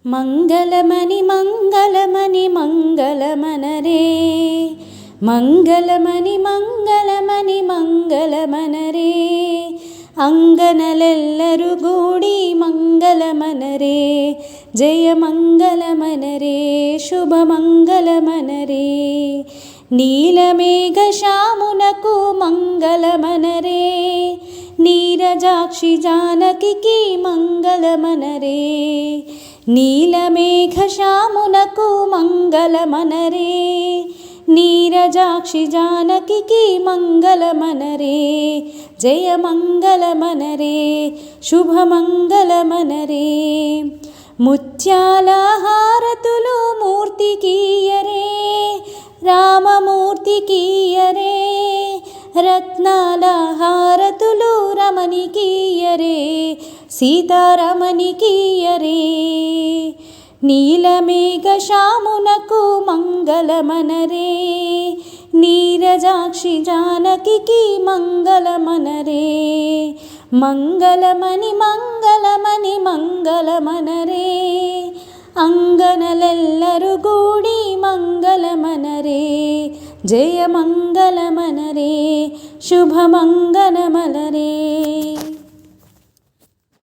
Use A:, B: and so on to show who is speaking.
A: మంగళమణి మంగళమణి మంగళమనరే మంగళమణి మంగళమణి మంగళమనరే అంగనలెల్లరు గూడి మంగళమనరే జయ మంగళమనరే శుభమంగళమనరే నీలమేఘ శ్యామునకు మంగళమనరే నీరజాక్షి జానకికి మంగళమనరే నీలమేఘ శ్యామునకు మంగళమనరే నీరజాక్షి జానకికి మంగళమనరే జయ మంగళమనరే శుభమంగళమనరే ముత్యాల హారతులు మూర్తికియరే రామమూర్తికియరే రత్నాల హారతులు రమణికియరే సీతారమణికియరే నీలమేఘ శ్యామునకు మంగళమనరే నీరజాక్షి జానకికి మంగళమనరే మంగళమణి మంగళమణి మంగళమనరే అంగనలెల్లరు గూడి మంగళమనరే జయ మంగళమనరే శుభమంగళమనరే।